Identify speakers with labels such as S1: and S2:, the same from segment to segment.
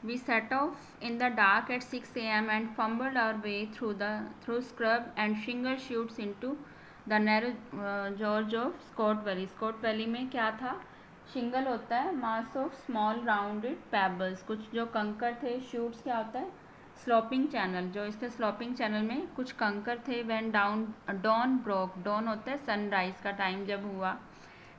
S1: We set off in the dark at 6 a.m. and fumbled our way through scrub and shingle shoots into the narrow gorge of Scott Valley. Scott Valley में क्या था? Shingle होता है, mass of small rounded pebbles, कुछ जो कंकर थे. Chutes क्या होता है? Sloping channel. जो इसके स्लोपिंग चैनल में कुछ कंकर थे. व्हेन डॉन ब्रोक, डॉन होता है सनराइज का टाइम जब हुआ.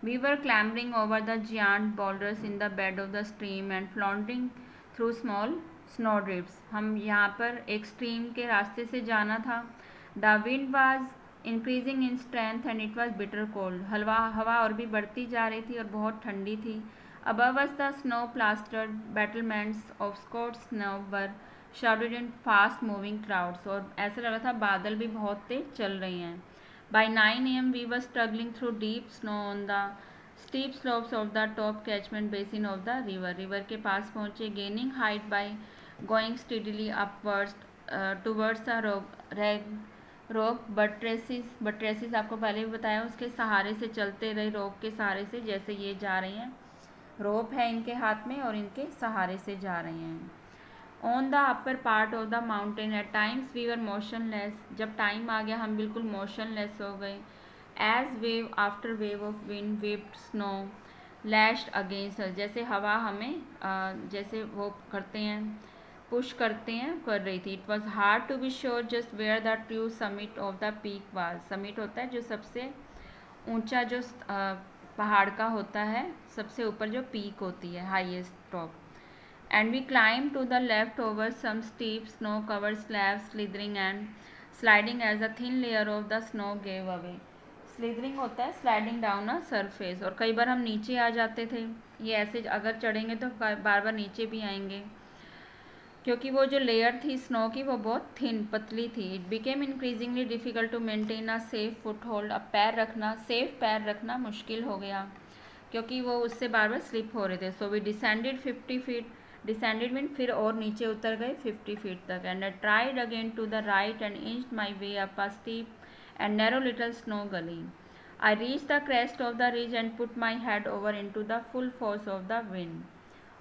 S1: We were clambering over the giant boulders in the bed of the stream and floundering through small snowdrifts. हम यहाँ पर एक स्ट्रीम के रास्ते से जाना था. The wind was increasing in strength and it was bitter cold. हवा और भी बढ़ती जा रही थी और बहुत ठंडी थी. Above us the snow-plastered battlements of Scott's snow were shrouded in fast-moving clouds. और ऐसा लग रहा था बादल भी बहुत तेज चल रही हैं. By 9 a.m. we were struggling through deep snow on the steep slopes of the top catchment basin of the river. River के पास पहुँचे, gaining height by going steadily upwards towards the rock buttresses आपको पहले भी बताया, उसके सहारे से चलते रहे, रोक के सहारे से, जैसे ये जा रही हैं. रोप है इनके हाथ में और इनके सहारे से जा रही हैं. On the upper part of the mountain at times we were motionless. जब टाइम आ गया हम बिल्कुल motionless हो गए. As wave after wave of wind whipped snow lashed against us. जैसे हवा हमें जैसे वो करते हैं, पुश करते हैं, कर रही थी. It was hard to be sure just where the true summit of the peak was. Summit होता है जो सबसे ऊंचा, जो पहाड़ का होता है, सबसे ऊपर जो पीक होती है, highest top. And we climbed to the left over some steep snow-covered slabs, slithering and sliding as a thin layer of the snow gave away. Slithering होता है sliding down a surface. और कई बार हम नीचे आ जाते थे. ये ऐसे अगर चढ़ेंगे तो बार बार नीचे भी आएंगे, क्योंकि वो जो लेयर थी स्नो की वो बहुत थिन, पतली थी. It became increasingly difficult to maintain a safe foothold. अब सेफ पैर रखना मुश्किल हो गया, क्योंकि वो उससे बार बार स्लिप हो रहे थे. So we descended 50 feet. Descended mean फिर और नीचे उतर गए 50 फीट तक. And I tried again to the right and inched my way up a steep and narrow little snow gully. I reach the crest of the ridge and put my head over into the full force of the wind.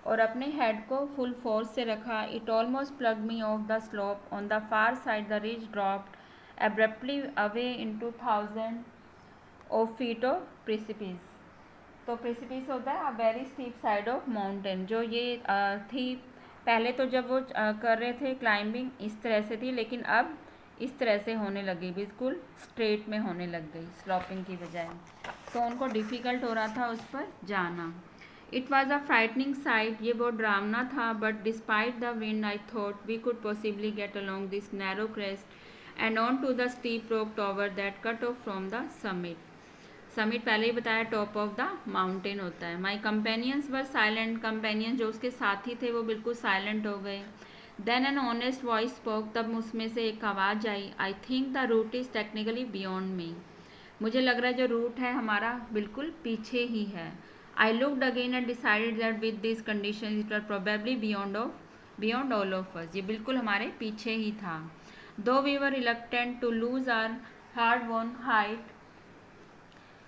S1: और अपने head को full force से रखा. It almost plug me off the slope. On the far side the ridge dropped abruptly away into 1000 of feet of precipice. तो precipice होता है a very steep side of mountain. जो ये थी पहले, तो जब वो कर रहे थे क्लाइंबिंग इस तरह से थी, लेकिन अब इस तरह से होने लगी, बिल्कुल स्ट्रेट में होने लग गई स्लॉपिंग की बजाय. तो उनको डिफ़िकल्ट हो रहा था उस पर जाना. It was a frightening sight. ये बहुत डरावना था. But despite the wind I thought we could possibly get along this narrow crest and on to the steep rock tower that cut off from the summit. Summit पहले ही बताया top of the mountain होता है. My companions were silent. Companion जो उसके साथी थे वो बिल्कुल साइलेंट हो गए. Then an honest voice spoke. तब उसमें से एक आवाज़ आई. I think the route is technically beyond me. मुझे लग रहा है जो रूट है हमारा बिल्कुल पीछे ही है. I looked again and decided that with this condition it were probably beyond all of us. ये बिल्कुल हमारे पीछे ही था. Though we were reluctant to lose our hard won height,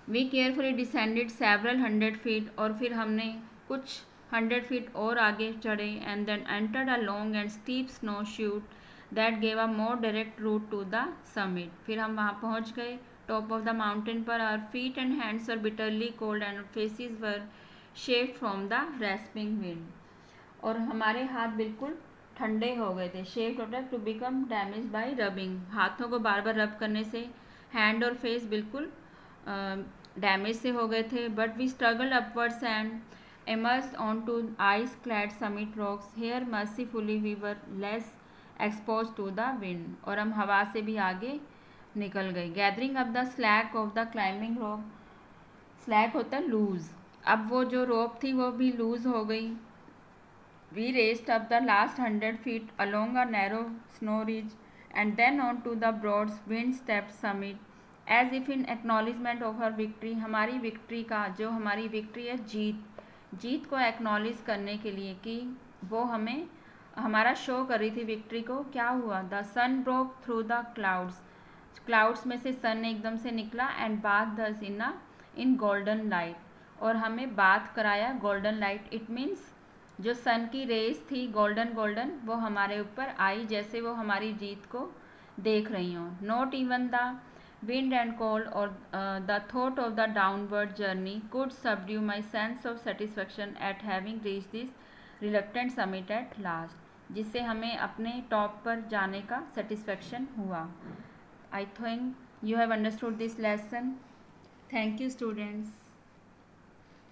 S1: we carefully descended several 100 feet. और फिर हमने कुछ 100 फीट और आगे चढ़े. And then entered a long and steep snow chute that gave a more direct route to the summit. फिर हम वहाँ पहुँच गए टॉप ऑफ द माउंटेन पर. Our feet and hands were bitterly cold and faces were chapped from the rasping wind. और हमारे हाथ बिल्कुल ठंडे हो गए थे. शेक्ड होता है to become damaged by rubbing. हाथों को बार बार रब करने से हैंड और फेस बिल्कुल डैमेज से हो गए थे. But we struggle upwards and emerged onto ice-clad summit rocks. Here mercifully we were less exposed to the wind. और हम हवा से भी आगे निकल गए. Gathering up the slack of the climbing rope. Slack होता है लूज. अब वो जो रोप थी वो भी लूज हो गई. We raced up the last 100 feet along a narrow snow ridge and then on to the broad wind-swept summit. As if in acknowledgement of her victory. हमारी विक्ट्री का, जो हमारी विक्ट्री है, जीत को एक्नॉलेज करने के लिए कि वो हमें हमारा शो कर रही थी विक्ट्री को. क्या हुआ? The sun broke through the clouds में से सन एकदम से निकला. And bath the in golden light. और हमें बाथ कराया गोल्डन लाइट. इट मीन्स जो सन की रेस थी गोल्डन गोल्डन, वो हमारे ऊपर आई जैसे वो हमारी जीत को देख रही हों. Not even the wind and cold or the thought of the downward journey could subdue my sense of satisfaction at having reached this reluctant summit at last. जिससे हमें अपने टॉप पर जाने का सेटिस्फेक्शन हुआ. I think you have understood this lesson. Thank you, students.